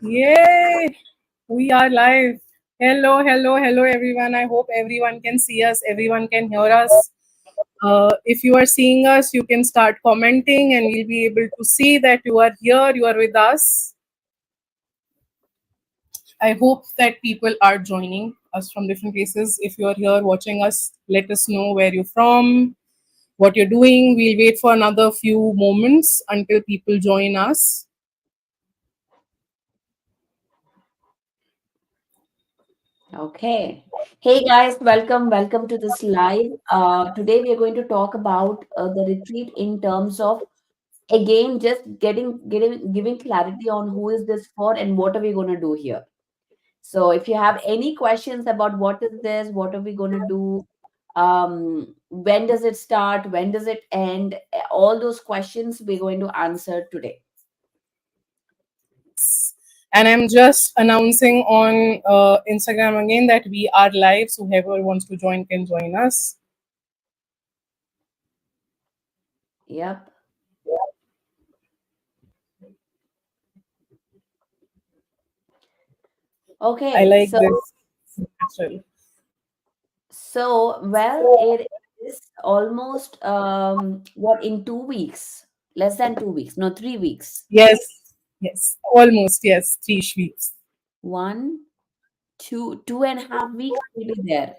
Yay! We are live. Hello, hello, hello, everyone. I hope everyone can see us, everyone can hear us. If you are seeing us, you can start commenting and we'll be able to see that you are here, you are with us. I hope that people are joining us from different places. If you are here watching us, let us know where you're from, what you're doing. We'll wait for another few moments until people join us. Okay. Hey guys, welcome to this live. Today we are going to talk about the retreat in terms of again just giving clarity on who is this for and what are we going to do here. So if you have any questions about what is this, what are we going to do, when does it start, when does it end, all those questions we're going to answer today. And I'm just announcing on Instagram again that we are live. So whoever wants to join can join us. Yep. I Okay. like So this. Natural. Well, it is almost what in 2 weeks, less than 2 weeks, no, 3 weeks. Yes, yes, almost. Yes, 3 weeks. 2.5 weeks will be there.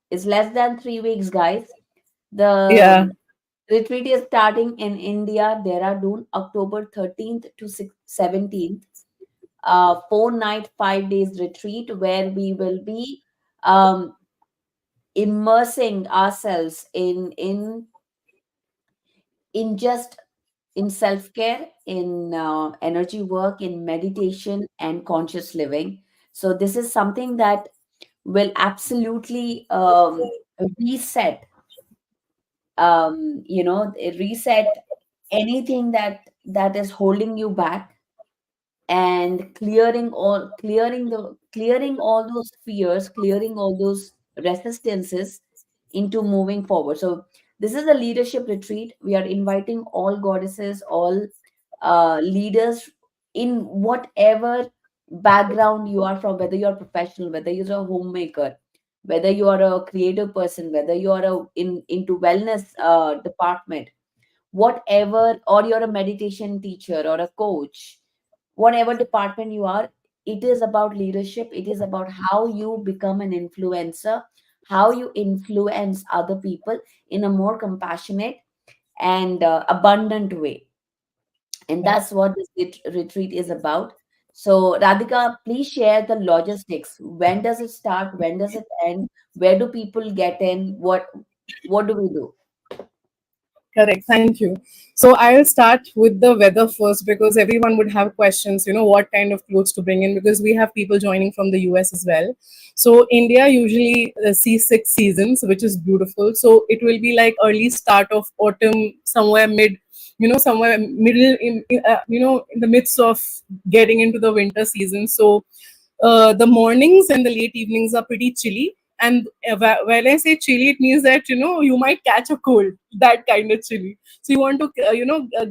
It's less than 3 weeks, guys. The Yeah, retreat is starting in India, Dehradun, October 13th to 17th. 4 night, 5 days retreat where we will be um, immersing ourselves in just in self care, in energy work, in meditation, and conscious living. So, this is something that will absolutely reset, reset anything that is holding you back and clearing all those fears, clearing all those resistances into moving forward. So this is a leadership retreat. We are inviting all goddesses, all leaders in whatever background you are from, whether you're professional, whether you're a homemaker, whether you are a creative person, whether you are into wellness department, whatever, or you're a meditation teacher or a coach, whatever department you are. It is about leadership. It is about how you become an influencer, how you influence other people in a more compassionate and abundant way. And yeah. that's what this retreat is about. So Radhika, please share the logistics. When does it start, when does it end, where do people get in, what do we do? Correct. Thank you. So I'll start with the weather first because everyone would have questions, what kind of clothes to bring in because we have people joining from the US as well. So India usually sees 6 seasons, which is beautiful. So it will be like early start of autumn, somewhere mid, somewhere middle in the midst of getting into the winter season. So the mornings and the late evenings are pretty chilly. And when I say chilly, it means that you might catch a cold. That kind of chilly. So you want to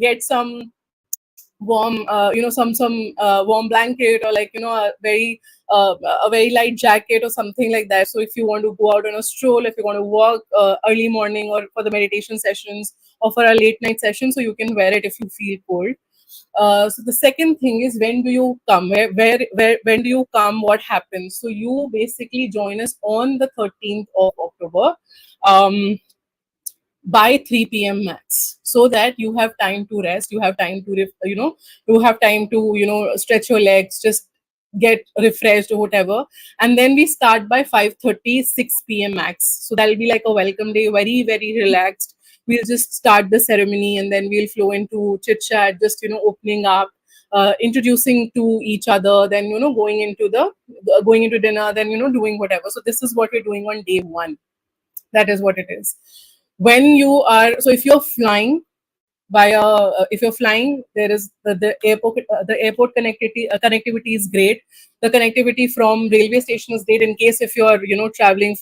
get some warm, warm blanket or like a very light jacket or something like that. So if you want to go out on a stroll, if you want to walk early morning or for the meditation sessions or for a late night session, so you can wear it if you feel cold. So the second thing is, when do you come? When do you come? What happens? So you basically join us on the 13th of October. Um, by 3 p.m. max, so that you have time to rest, you have time to you have time to stretch your legs, just get refreshed or whatever. And then we start by 5:30, 6 p.m. max, so that'll be like a welcome day, very very relaxed. We'll just start the ceremony and then we'll flow into chit chat, just opening up, introducing to each other, then going into dinner, then doing whatever. So this is what we're doing on day one. That is what it is. When you are, so if you're flying via if you're flying, there is the airport connectivity is great. The connectivity from railway station is great in case if you're traveling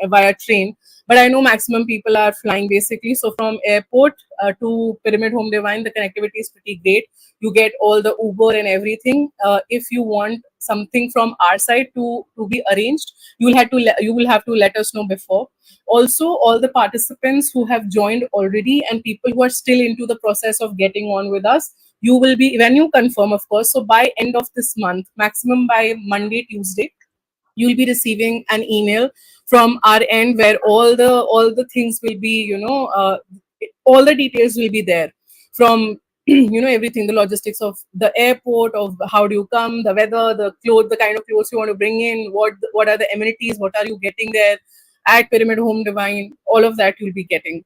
via train. but I know maximum people are flying basically. So from airport to Pyramid Home Divine, the connectivity is pretty great. You get all the Uber and everything. If you want something from our side to be arranged, you will have to let us know before. Also, all the participants who have joined already and people who are still into the process of getting on with us, you will be, when you confirm, of course, so by end of this month, maximum by Monday, Tuesday, you'll be receiving an email from our end where all the things will be, all the details will be there, from everything, the logistics of the airport, of how do you come, the weather, the clothes, the kind of clothes you want to bring in, what are the amenities, what are you getting there at Pyramid Home Divine, all of that you'll be getting.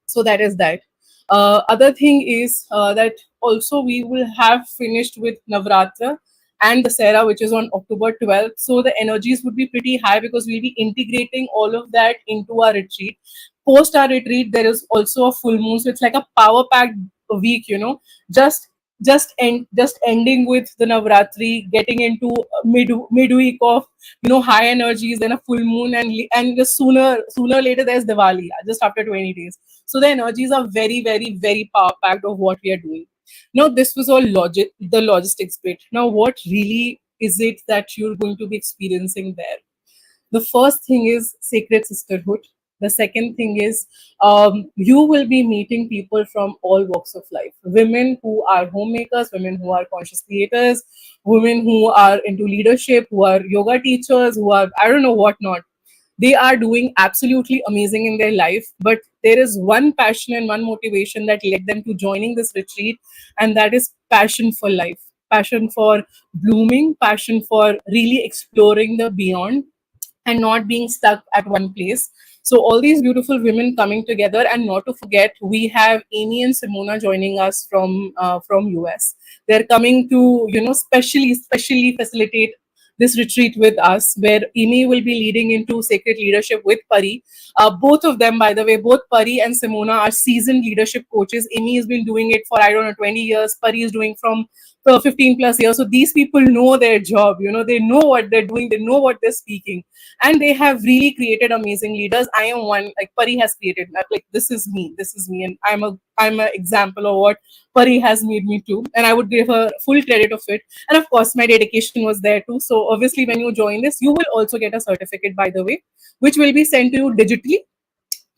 So that is that. Other thing is that also we will have finished with Navratra and the Sera, which is on October 12th. So the energies would be pretty high because we'll be integrating all of that into our retreat. Post our retreat, there is also a full moon, so it's like a power packed week. Just just ending with the Navratri, getting into midweek of high energies, then a full moon, and just sooner later there's Diwali, just after 20 days. So the energies are very, very, very power packed of what we are doing. Now, this was all the logistics bit. Now, what really is it that you're going to be experiencing there? The first thing is sacred sisterhood. The second thing is you will be meeting people from all walks of life. Women who are homemakers, women who are conscious creators, women who are into leadership, who are yoga teachers, who are, I don't know what not. They are doing absolutely amazing in their life, but there is one passion and one motivation that led them to joining this retreat, and that is passion for life, passion for blooming, passion for really exploring the beyond and not being stuck at one place. So all these beautiful women coming together, and not to forget, we have Amy and Simona joining us from US. They're coming to specially facilitate this retreat with us, where Amy will be leading into sacred leadership with Pari. Both of them, by the way, both Pari and Simona are seasoned leadership coaches. Amy has been doing it for, I don't know, 20 years. Pari is doing from 15 plus years. So these people know their job. They know what they're doing. They know what they're speaking, and they have really created amazing leaders. I am one, like Pari has created that. Like, this is me, and I'm an example of what Pari has made me to, and I would give her full credit of it. And of course, my dedication was there too. So obviously, when you join this, you will also get a certificate, by the way, which will be sent to you digitally.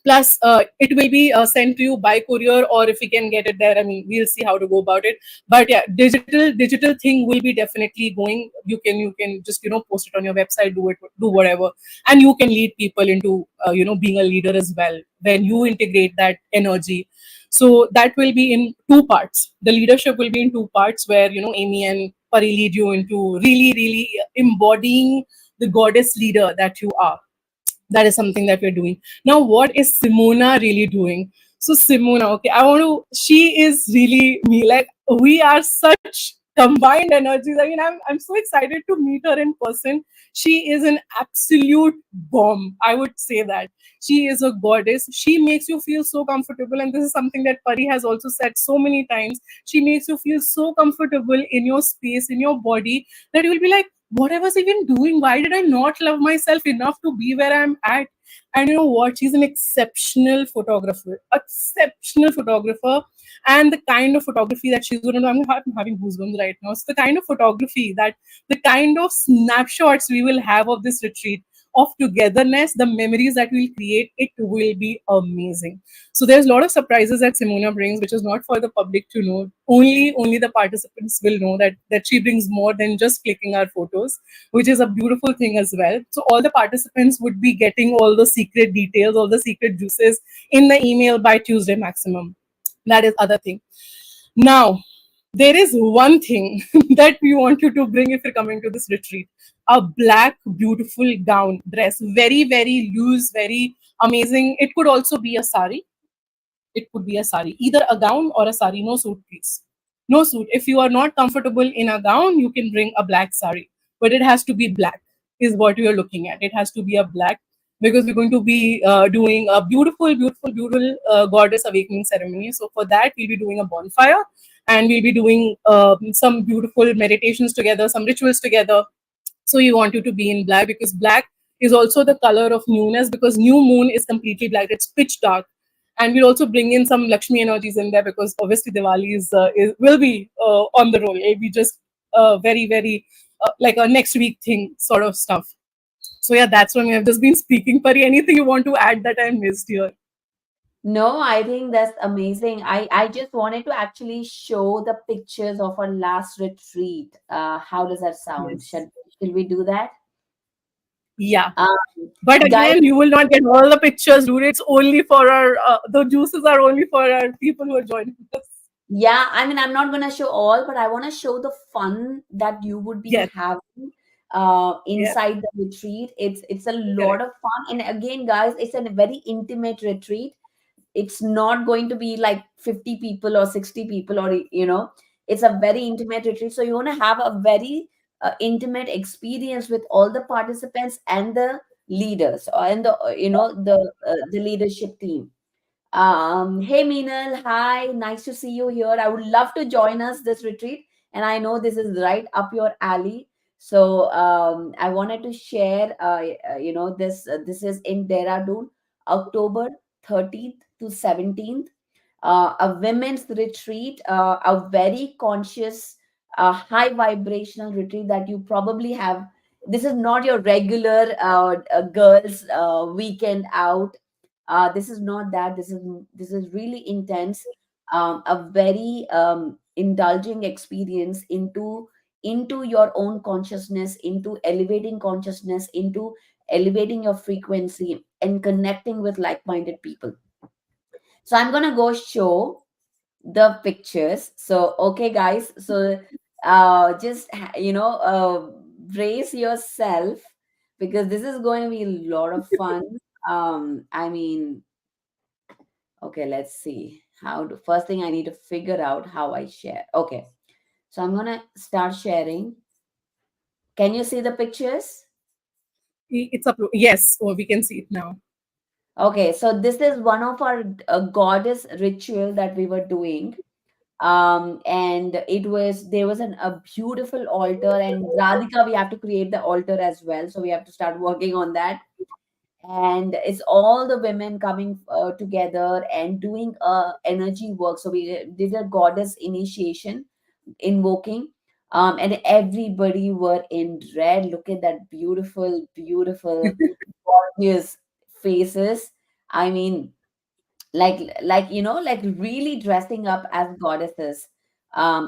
Plus, it will be sent to you by courier, or if we can get it there, I mean, we'll see how to go about it. But yeah, digital thing will be definitely going. You can just post it on your website, do whatever, and you can lead people into being a leader as well when you integrate that energy. So that will be in two parts. The leadership will be in two parts, where Amy and Pari lead you into really, really embodying the goddess leader that you are. That is something that we're doing. Now, what is Simona really doing? So Simona, okay, she is really me. Like, we are such combined energies. I mean, I'm so excited to meet her in person. She is an absolute bomb. I would say that. She is a goddess. She makes you feel so comfortable. And this is something that Pari has also said so many times. She makes you feel so comfortable in your space, in your body, that you will be like, what I was even doing? Why did I not love myself enough to be where I'm at? And you know what? She's an exceptional photographer, exceptional photographer. And the kind of photography that she's going to do, I'm having goosebumps right now. So the kind of photography the kind of snapshots we will have of this retreat, of togetherness, the memories that we'll create, it will be amazing. So there's a lot of surprises that Simona brings, which is not for the public to know. Only the participants will know that she brings more than just clicking our photos, which is a beautiful thing as well. So all the participants would be getting all the secret details, all the secret juices in the email by Tuesday maximum. That is other thing. Now, there is one thing that we want you to bring if you're coming to this retreat: a black, beautiful gown, dress, very, very loose, very amazing. It could also be a sari. It could be a sari, either a gown or a sari. No suit, please. No suit. If you are not comfortable in a gown, you can bring a black sari, but it has to be black, is what we are looking at. It has to be a black, because we're going to be doing a beautiful, beautiful, beautiful goddess awakening ceremony. So for that, we'll be doing a bonfire, and we'll be doing some beautiful meditations together, some rituals together. So we want you to be in black, because black is also the color of newness, because new moon is completely black, it's pitch dark. And we'll also bring in some Lakshmi energies in there, because obviously Diwali is will be on the roll. It'll be just very, very like a next week thing sort of stuff. So yeah, that's when we have just been speaking. Pari, anything you want to add that I missed here? No, I think that's amazing. I just wanted to actually show the pictures of our last retreat. How does that sound? Yes. Should we do that? Yeah. Um, But guys, again, you will not get all the pictures, dude. It's only for our, the juices are only for our people who are joining us. yeah, I mean, I'm not gonna show all, but I want to show the fun that you would be Yes. having Yeah. inside the retreat. It's a lot Correct. of fun, and again, guys, it's a very intimate retreat. It's not going to be like 50 people or 60 people, or it's a very intimate retreat, so you want to have a very intimate experience with all the participants and the leaders, and the leadership team. Hey Meenal, hi, nice to see you here. I would love to join us this retreat, and I know this is right up your alley. So I wanted to share, this is in Dehradun, October 13th to 17th, a women's retreat, a very conscious, high vibrational retreat that you probably have. This is not your regular girls' weekend out. This is not that. This is really intense. A very indulging experience into your own consciousness, into elevating consciousness, into elevating your frequency and connecting with like-minded people. So I'm gonna go show the pictures. So okay, guys. So just brace yourself, because this is going to be a lot of fun. I mean, okay, let's see how to, first thing I need to figure out how I share. Okay, so I'm gonna start sharing. Can you see the pictures? It's upload. Yes. Oh, we can see it now. Okay, so this is one of our goddess ritual that we were doing. And there was a beautiful altar, and Radhika, we have to create the altar as well, so we have to start working on that. And it's all the women coming together and doing energy work. So we did a goddess initiation, invoking, and everybody were in red. Look at that beautiful, beautiful, gorgeous faces. I mean, like really dressing up as goddesses.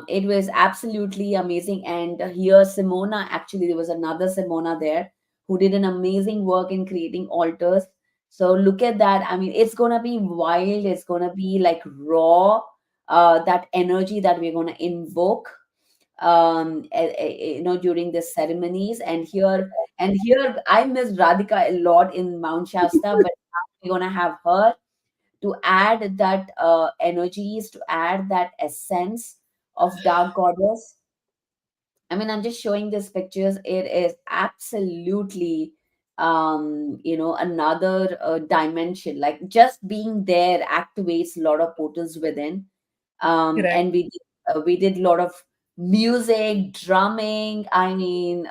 It was absolutely amazing. And here Simona, actually there was another Simona there who did an amazing work in creating altars. So look at that. I mean, it's gonna be wild, it's gonna be like raw, that energy that we're gonna invoke, during the ceremonies. And here I miss Radhika a lot in Mount Shasta, but now we're gonna have her to add that energies, to add that essence of dark goddess. I mean, I'm just showing these pictures. It is absolutely, another dimension. Like just being there activates a lot of portals within. Correct. And we did a lot of music, drumming. I mean,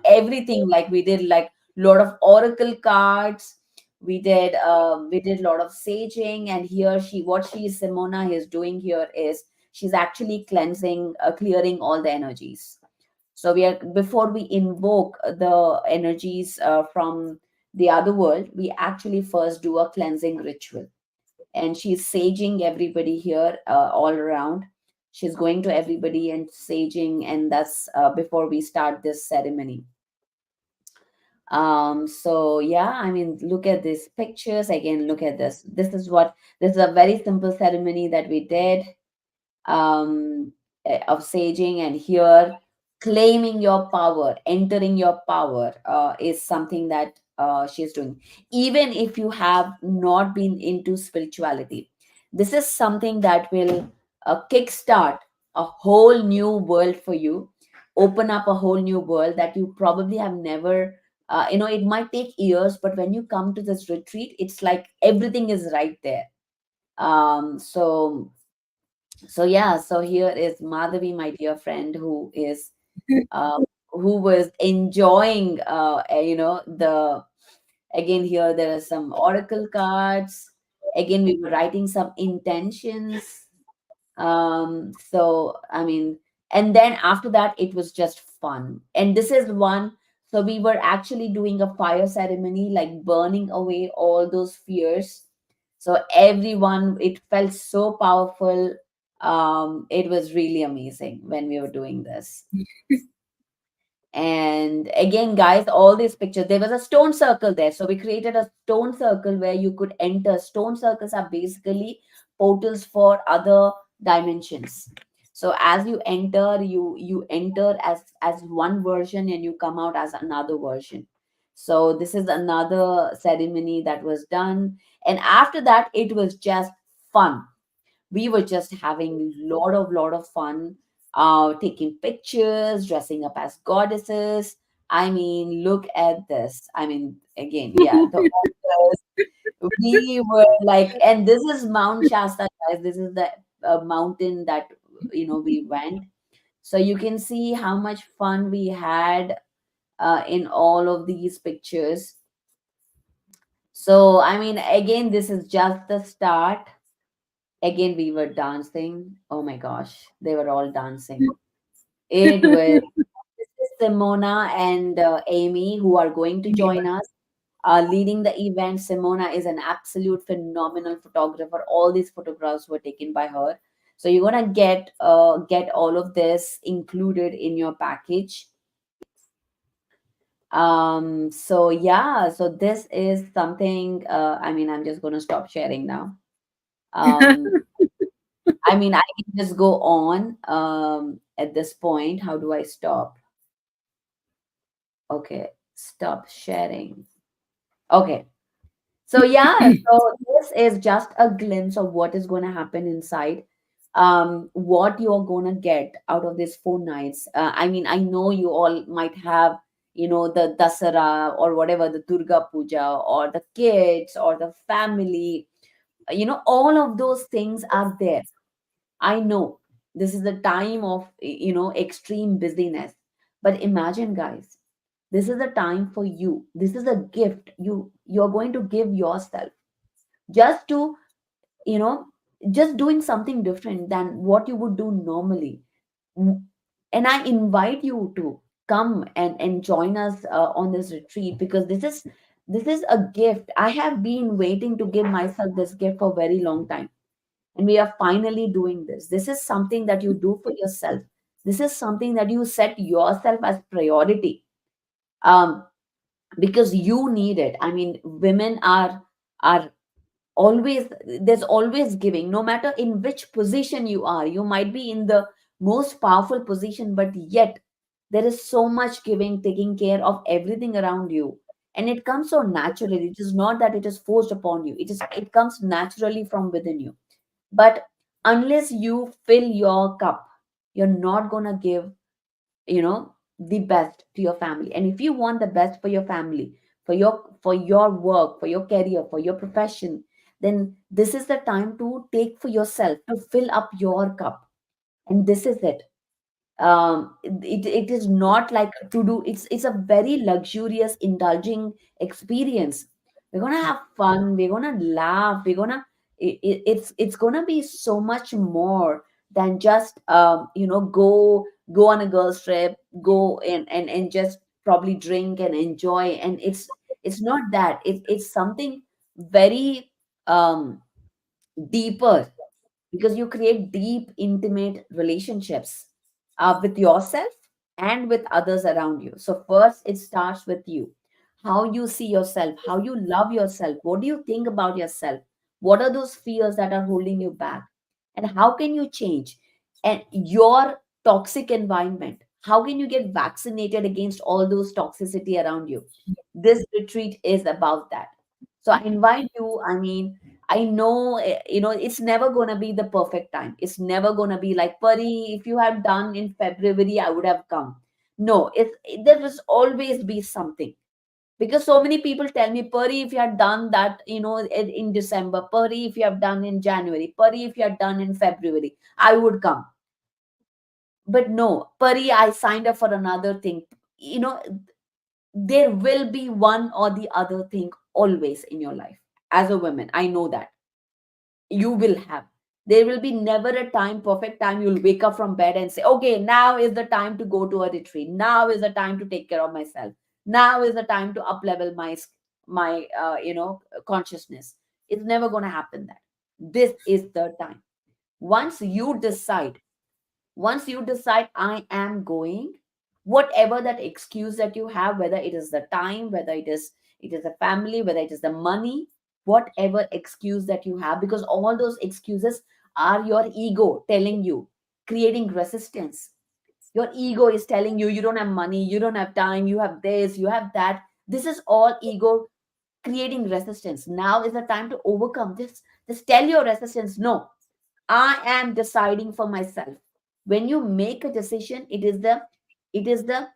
everything. Like we did like a lot of oracle cards. We did a lot of saging, and here Simona is doing here is she's actually cleansing, clearing all the energies. So we are before we invoke the energies from the other world, we actually first do a cleansing ritual. And she's saging everybody here, all around. She's going to everybody and saging, and that's before we start this ceremony. So yeah, I mean, look at these pictures again. Look at this. This is a very simple ceremony that we did, of saging. And here claiming your power, entering your power, is something that she's doing. Even if you have not been into spirituality, this is something that will kickstart a whole new world for you, open up a whole new world that you probably have never, it might take years, but when you come to this retreat, it's like everything is right there. So yeah, so here is Madhavi, my dear friend, uh, who was enjoying, the Again, here there are some oracle cards. Again, we were writing some intentions. So I mean, and then after that it was just fun. And this is one, so we were actually doing a fire ceremony, like burning away all those fears. So everyone, it felt so powerful. It was really amazing when we were doing this. And again, guys, all these pictures, there was a stone circle there. So we created a stone circle where you could enter. Stone circles are basically portals for other dimensions. So as you enter, you enter as one version and you come out as another version. So this is another ceremony that was done. And after that, it was just fun. We were just having lot of fun, taking pictures, dressing up as goddesses. I mean, look at this. I mean, again, yeah, the altars, we were like, and this is Mount Shasta, guys. This is the mountain that we went. So you can see how much fun we had in all of these pictures. So I mean, again, this is just the start. Again, we were dancing. Oh my gosh, they were all dancing. It was Simona and Amy who are going to join us, leading the event. Simona is an absolute phenomenal photographer. All these photographs were taken by her. So you're gonna get all of this included in your package. So yeah, so this is something. I mean, I'm just gonna stop sharing now. Um, I mean, I can just go on at this point. How do I stop? Okay, stop sharing. Okay. So yeah, so this is just a glimpse of what is going to happen inside. What you're going to get out of these 4 nights. I mean, I know you all might have, the Dasara or whatever, the Durga Puja or the kids or the family. All of those things are there. I know this is the time of extreme busyness, but imagine, guys, this is the time for you. This is a gift you're going to give yourself, just to you know just doing something different than what you would do normally. Mm, and I invite you to come and join us on this retreat, because this is a gift. I have been waiting to give myself this gift for a very long time, and we are finally doing this. This is something that you do for yourself. This is something that you set yourself as priority, um, because you need it. I mean, women are always, there's always giving, no matter in which position you are. You might be in the most powerful position, but yet there is so much giving, taking care of everything around you, and it comes so naturally. It is not that it is forced upon you. It comes naturally from within you. But unless you fill your cup, you're not going to give the best to your family. And if you want the best for your family, for your work, for your career, for your profession, then this is the time to take for yourself, to fill up your cup. And this is it. It is not like to do, it's a very luxurious, indulging experience. We're gonna have fun, we're gonna laugh, it's gonna be so much more than just go on a girls trip, go and just probably drink and enjoy. And it's not that. It's something very deeper, because you create deep, intimate relationships with yourself and with others around you. So, first, it starts with you. How you see yourself, how you love yourself, what do you think about yourself? What are those fears that are holding you back? And how can you change? And your toxic environment, how can you get vaccinated against all those toxicity around you? This retreat is about that. So, I invite you. I mean, I know, it's never going to be the perfect time. It's never going to be like, Pari, if you had done in February, I would have come. No, there will always be something. Because so many people tell me, Pari, if you had done that, in December, Pari, if you have done in January, Pari, if you had done in February, I would come. But no, Pari, I signed up for another thing. There will be one or the other thing always in your life. As a woman, I know that you will have. There will be never a time, perfect time, you'll wake up from bed and say, okay, now is the time to go to a retreat. Now is the time to take care of myself. Now is the time to up level my consciousness. It's never going to happen that. This is the time. Once you decide, once you decide, I am going, whatever that excuse that you have, whether it is the time, whether it is the family, whether it is the money, whatever excuse that you have, because all those excuses are your ego telling you, creating resistance. Your ego is telling you, you don't have money, you don't have time, you have this, you have that. This is all ego creating resistance. Now is the time to overcome this. Just tell your resistance, no, I am deciding for myself. When you make a decision, it is the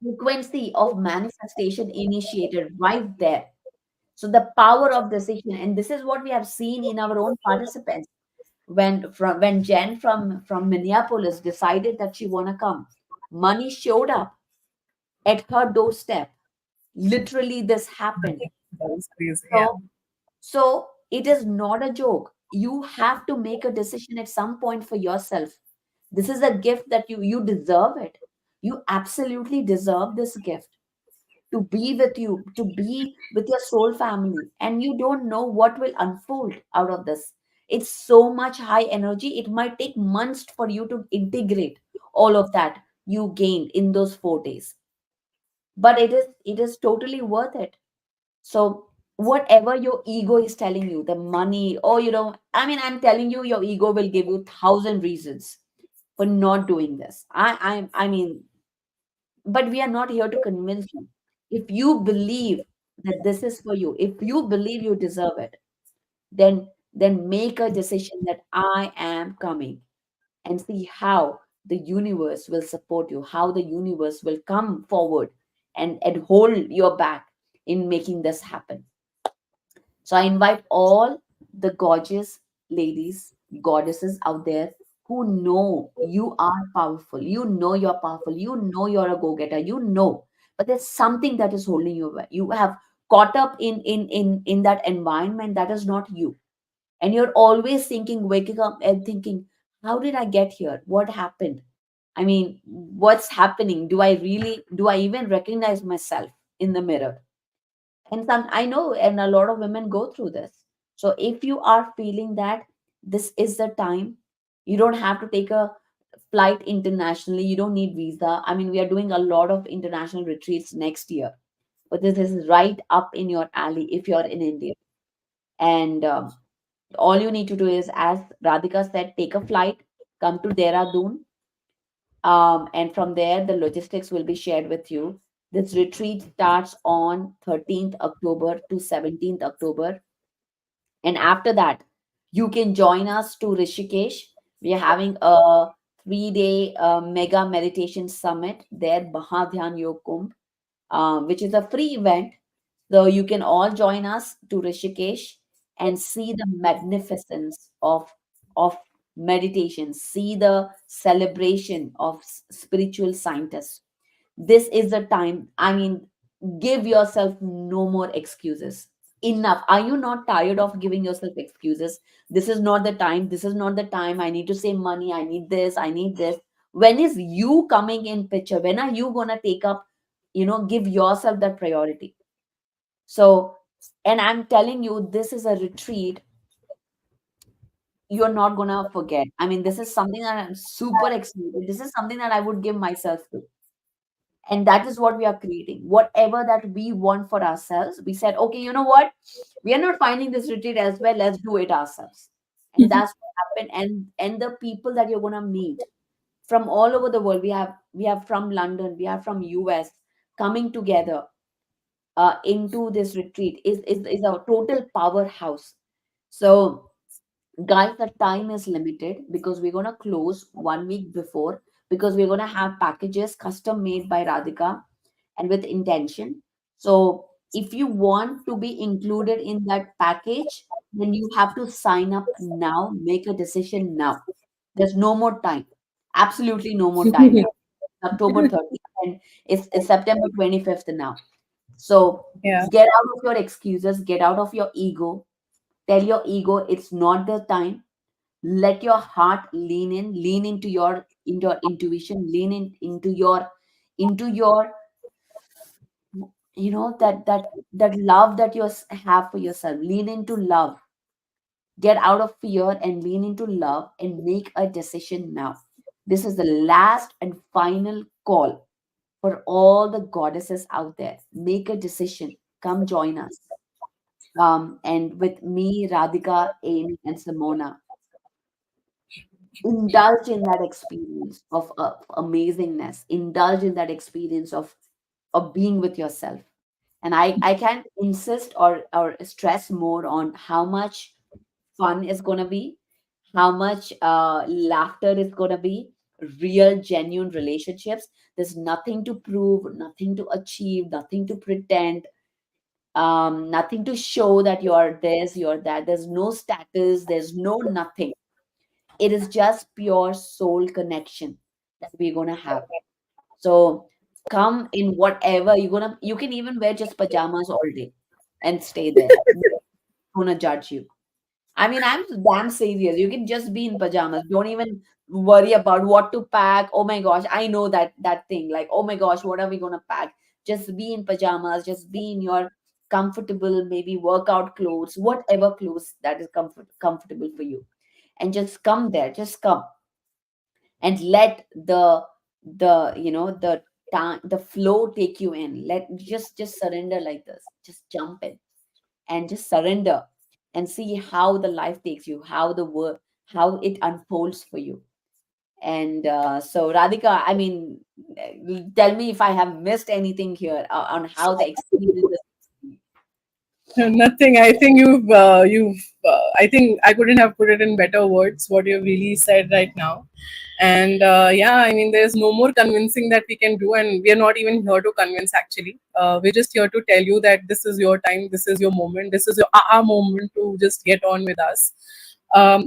frequency of manifestation initiated right there. So the power of decision, and this is what we have seen in our own participants. When Jen from Minneapolis decided that she wanna come, money showed up at her doorstep. Literally, this happened. That is crazy. Yeah. So So it is not a joke. You have to make a decision at some point for yourself. This is a gift that you deserve it. You absolutely deserve this gift to be with you, to be with your soul family, and you don't know what will unfold out of this. It's so much high energy. It might take months for you to integrate all of that you gained in those 4 days. But it is totally worth it. So whatever your ego is telling you, the money, or I mean, I'm telling you, your ego will give you thousand reasons for not doing this. I mean, but we are not here to convince you. If you believe that this is for you, if you believe you deserve it, then make a decision that I am coming, and see how the universe will support you, how the universe will come forward and hold your back in making this happen. So I invite all the gorgeous ladies, goddesses out there who know you are powerful. You know you're powerful. You know you're a go-getter. You know, but there's something that is holding you back. You have caught up in that environment that is not you, and you're always thinking, waking up and thinking, how did I get here? What happened? I mean, what's happening? Do I even recognize myself in the mirror? And some, I know, and a lot of women go through this. So if you are feeling that this is the time, you don't have to take a flight internationally, you don't need visa. I mean, we are doing a lot of international retreats next year, but this is right up in your alley if you're in India. And all you need to do is, as Radhika said, take a flight, come to Dehradun, and from there the logistics will be shared with you. This retreat starts on 13th October to 17th October, and after that you can join us to Rishikesh. We are having a 3-day mega meditation summit there, Mahadhyan Yog Kumbh, which is a free event. So you can all join us to Rishikesh and see the magnificence of meditation, see the celebration of spiritual scientists. This is the time. I mean, give yourself no more excuses. Enough. Are you not tired of giving yourself excuses? This is not the time. This is not the time. I need to save money. I need this. I need this. When is you coming in picture? When are you gonna take up, give yourself that priority? So, and I'm telling you, this is a retreat you're not gonna forget. I mean, this is something that I'm super excited. This is something that I would give myself to. And that is what we are creating. Whatever that we want for ourselves, we said, okay, you know what? We are not finding this retreat elsewhere. Let's do it ourselves. And that's what happened. And the people that you're gonna meet from all over the world, we have from London, we have from US coming together into this retreat is a total powerhouse. So guys, the time is limited because we're going to close 1 week before, because we're going to have packages custom made by Radhika and with intention. So if you want to be included in that package, then you have to sign up now, make a decision now. There's no more time. Absolutely no more time. October 30th, and it's September 25th now. So Yeah. get out of your excuses, get out of your ego. Tell your ego it's not the time. Let your heart lean in, lean into your intuition, lean in into your that love that have for yourself. Lean into love. Get out of fear and lean into love and make a decision now. This is the last and final call for all the goddesses out there. Make a decision. Come join us. And with me, Radhika, Amy, and Simona, indulge in that experience of amazingness. Indulge in that experience of being with yourself. And I can't insist or stress more on how much fun is going to be, how much laughter is going to be, real, genuine relationships. There's nothing to prove, nothing to achieve, nothing to pretend, nothing to show that you're this, you're that. There's no status, there's no nothing. It is just pure soul connection that we're going to have. So come in whatever you can even wear just pajamas all day and stay there. Nobody's gonna judge you. I mean, I'm damn serious. You can just be in pajamas. Don't even worry about what to pack. Oh my gosh, I know that thing. Like, oh my gosh, what are we gonna pack? Just be in pajamas. Just be in your comfortable, maybe workout clothes, whatever clothes that is comfortable for you, and just come there. Just come and let the time, the flow take you in. Let just surrender like this. Just jump in and just surrender and see how the life takes you, how the work, how it unfolds for you. And so, Radhika, I mean, tell me if I have missed anything here on how the experience is. Nothing. I think I think I couldn't have put it in better words. What you've really said right now, and yeah, I mean, there's no more convincing that we can do, and we are not even here to convince. Actually, we're just here to tell you that this is your time, this is your moment, this is your moment to just get on with us.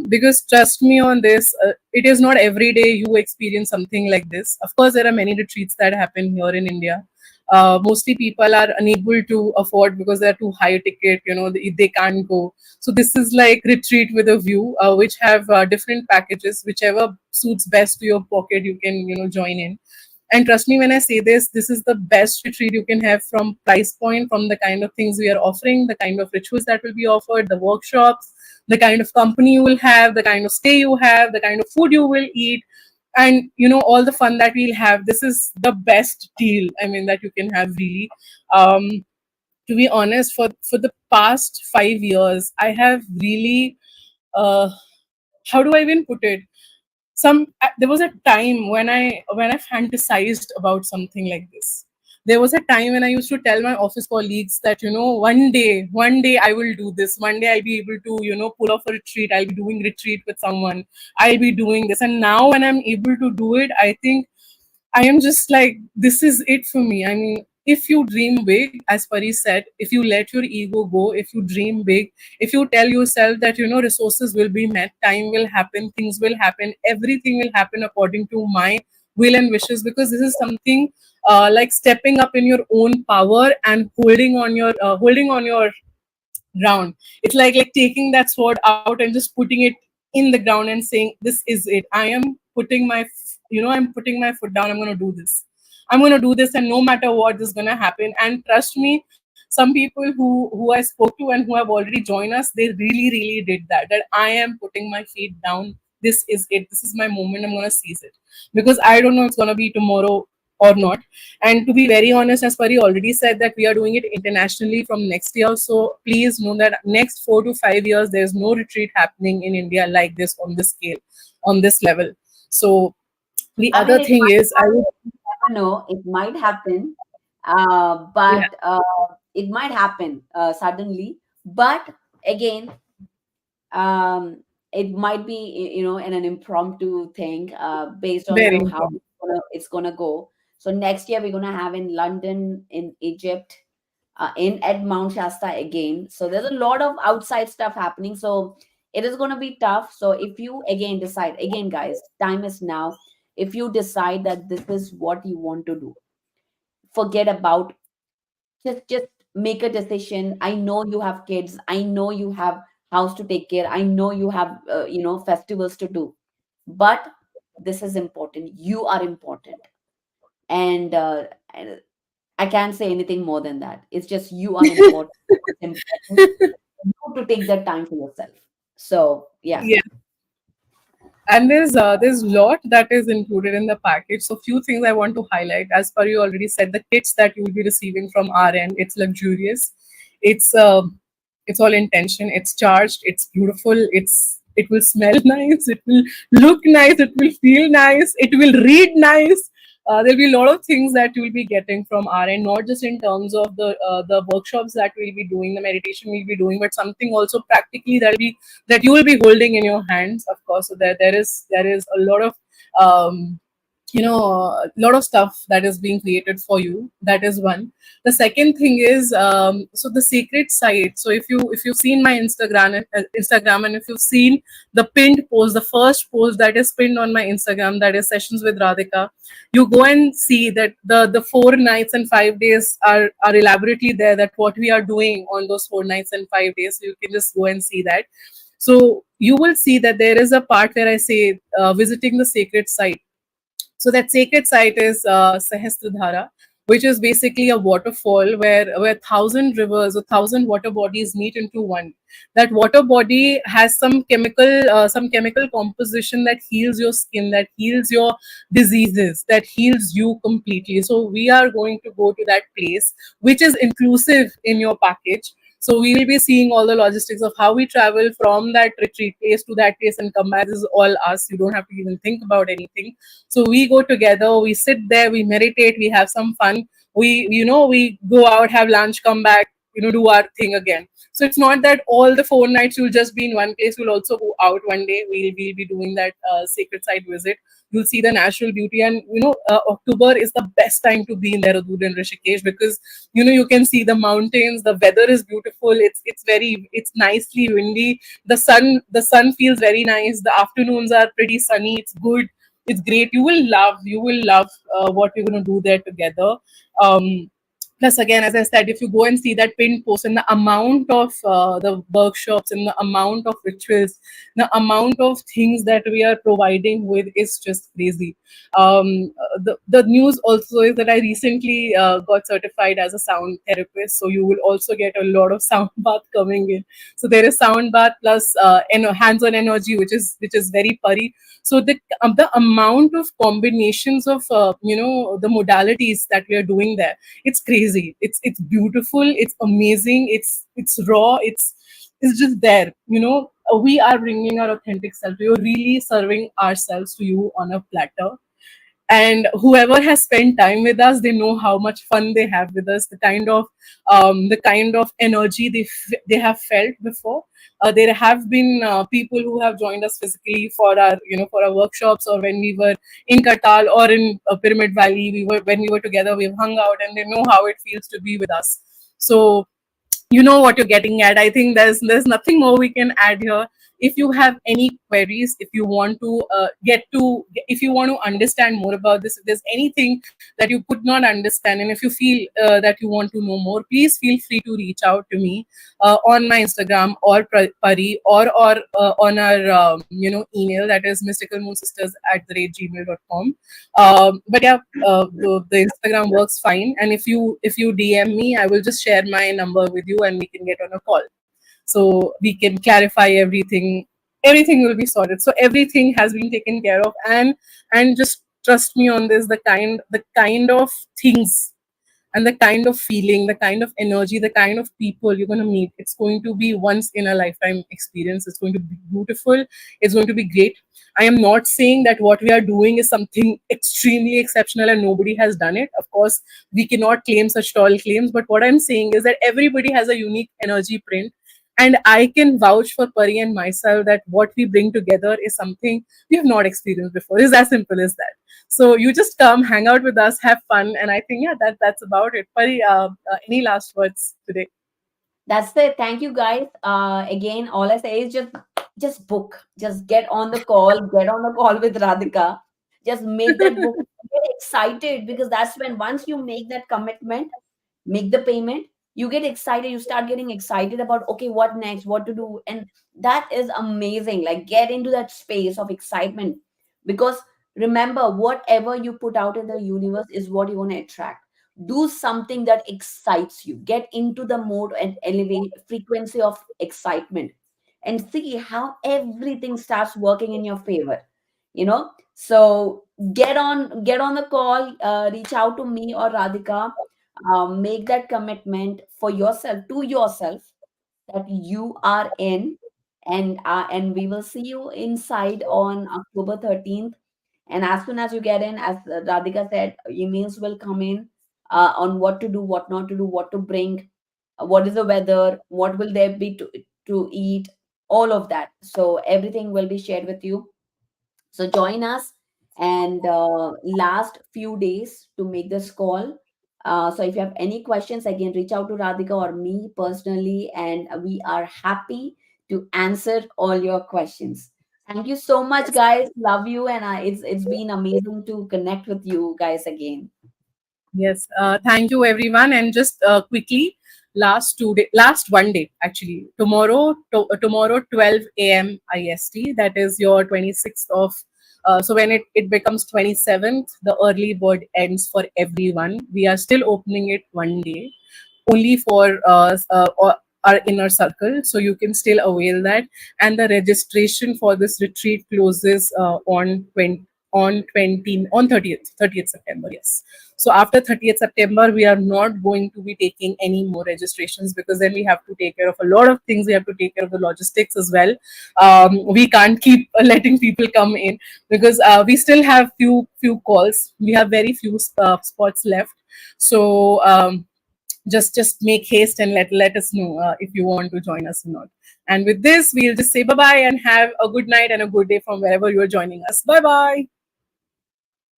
Because trust me on this, it is not every day you experience something like this. Of course, there are many retreats that happen here in India. Mostly people are unable to afford because they're too high ticket, they can't go. So this is like retreat with a view, which have different packages, whichever suits best to your pocket, you can join in. And trust me when I say this is the best retreat you can have, from price point, from the kind of things we are offering, the kind of rituals that will be offered, the workshops, the kind of company you will have, the kind of stay you have, the kind of food you will eat, and all the fun that we'll have. This is the best deal, I mean, that you can have, really. um to be honest, for the past 5 years, I have really, uh how do I even put it, there was a time when I fantasized about something like this. There was a time when I used to tell my office colleagues that, one day I will do this. One day I'll be able to, pull off a retreat. I'll be doing retreat with someone. I'll be doing this. And now when I'm able to do it, I think I am just like, this is it for me. I mean, if you dream big, as Pari said, if you let your ego go, if you dream big, if you tell yourself that, resources will be met, time will happen, things will happen, everything will happen according to my will and wishes, because this is something like stepping up in your own power and holding on your ground. It's like taking that sword out and just putting it in the ground and saying, this is it. I am putting my I'm putting my foot down. I'm going to do this. I'm going to do this, and no matter what, this is going to happen. And trust me, some people who I spoke to and who have already joined us, they really did that I am putting my feet down. This is it. This is my moment. I'm going to seize it, because I don't know it's going to be tomorrow or not. And to be very honest, as Pari already said, that we are doing it internationally from next year. So please know that next 4 to 5 years, there's no retreat happening in India like this, on this scale, on this level. So the I mean, other it thing might is, I would, happen. You never know. It might happen, yeah, but it might happen suddenly. But again, it might be in an impromptu thing based on very how important. it's gonna go. So next year we're gonna have in London, in Egypt, in at Mount Shasta again. So there's a lot of outside stuff happening. So it is gonna be tough. So if you again decide, again guys, time is now. If you decide that this is what you want to do, forget about just make a decision. I know you have kids, I know you have house to take care, I know you have festivals to do, but this is important, you are important. And I can't say anything more than that. It's just you are important. It's important you to take that time for yourself. So yeah. Yeah. And there's lot that is included in the package. So few things I want to highlight. As per you already said, the kits that you will be receiving from our end, it's luxurious, it's it's all intention, it's charged, it's beautiful, it will smell nice, it will look nice, it will feel nice, it will read nice. There'll be a lot of things that you will be getting from our end, not just in terms of the workshops that we'll be doing, the meditation we'll be doing, but something also practically that you will be holding in your hands, of course. So there is a lot of um, a lot of stuff that is being created for you. That is one. The second thing is, so the secret site. So if you've seen my Instagram, and if you've seen the pinned post, the first post that is pinned on my Instagram, that is Sessions with Radhika, you go and see that the 4 nights and 5 days are elaborately there, that what we are doing on those 4 nights and 5 days. So you can just go and see that. So you will see that there is a part where I say, visiting the sacred site. So that sacred site is Sahasradhara, which is basically a waterfall where thousand rivers or thousand water bodies meet into one. That water body has some chemical composition that heals your skin, that heals your diseases, that heals you completely. So we are going to go to that place, which is inclusive in your package. So we will be seeing all the logistics of how we travel from that retreat place to that place and come back. This is all us. You don't have to even think about anything. So we go together, we sit there, we meditate, we have some fun. We go out, have lunch, come back, do our thing again. So it's not that all the 4 nights you'll just be in one place. We'll also go out one day. We'll be doing that sacred site visit. You'll see the natural beauty, and October is the best time to be in Dehradun and Rishikesh, because you can see the mountains. The weather is beautiful. It's nicely windy. The sun feels very nice. The afternoons are pretty sunny. It's good, it's great. You will love what we're going to do there together. um, Plus, again, as I said, if you go and see that pinned post, and the amount of the workshops and the amount of rituals, the amount of things that we are providing with is just crazy. The news also is that I recently got certified as a sound therapist, so you will also get a lot of sound bath coming in. So there is sound bath plus hands-on energy, which is very pari. So the amount of combinations of the modalities that we are doing there, it's crazy, it's beautiful, it's amazing, it's raw, it's just there. We are bringing our authentic self. We are really serving ourselves to you on a platter. And whoever has spent time with us, they know how much fun they have with us, the kind of energy they have felt before. There have been people who have joined us physically for our workshops, or when we were in Katal or in Pyramid Valley. When we were together, we've hung out, and they know how it feels to be with us. So you know what you're getting at. I think there's nothing more we can add here. If you have any queries, if you want to if you want to understand more about this, if there's anything that you could not understand, and if you feel that you want to know more, please feel free to reach out to me on my Instagram, or Pari, or on our email, that is mysticalmoonsisters@gmail.com. But yeah, the Instagram works fine. And if you DM me, I will just share my number with you, and we can get on a call, so we can clarify everything. Everything will be sorted. So everything has been taken care of, and just trust me on this. The kind of things, and the kind of feeling, the kind of energy, the kind of people you're going to meet, it's going to be once in a lifetime experience. It's going to be beautiful. It's going to be great. I am not saying that what we are doing is something extremely exceptional and nobody has done it. Of course, we cannot claim such tall claims. But what I'm saying is that everybody has a unique energy print. And I can vouch for Pari and myself that what we bring together is something we have not experienced before. It's as simple as that. So you just come, hang out with us, have fun, and I think, yeah, that's about it. Pari, any last words today? That's it. Thank you, guys. Again, all I say is just book. Just get on the call. Get on the call with Radhika. Just make that book. Get excited, because that's when once you make that commitment, make the payment, you get excited, you start getting excited about, okay, what next, what to do. And that is amazing. Like, get into that space of excitement, because remember, whatever you put out in the universe is what you want to attract. Do something that excites you, get into the mode and elevate frequency of excitement, and see how everything starts working in your favor, you know. So get on the call, reach out to me or Radhika, make that commitment for yourself, to yourself, that you are in. And we will see you inside on October 13th. And as soon as you get in, as Radhika said, emails will come in on what to do, what not to do, what to bring, what is the weather, what will there be to eat, all of that. So everything will be shared with you. So join us, and last few days to make this call. So if you have any questions, again, reach out to Radhika or me personally, and we are happy to answer all your questions. Thank you so much, guys. Love you, and it's been amazing to connect with you guys again. Yes, thank you everyone. And just quickly, last one day actually. Tomorrow 12 a.m. IST. That is your 26th of. So when it becomes 27th, the early bird ends for everyone. We are still opening it one day, only for our inner circle, so you can still avail that. And the registration for this retreat closes on 30th September. Yes. So after 30th September, we are not going to be taking any more registrations, because then we have to take care of a lot of things. We have to take care of the logistics as well. We can't keep letting people come in, because we still have few calls. We have very few spots left. So just make haste and let us know if you want to join us or not. And with this, we'll just say bye bye and have a good night and a good day from wherever you're joining us. Bye bye.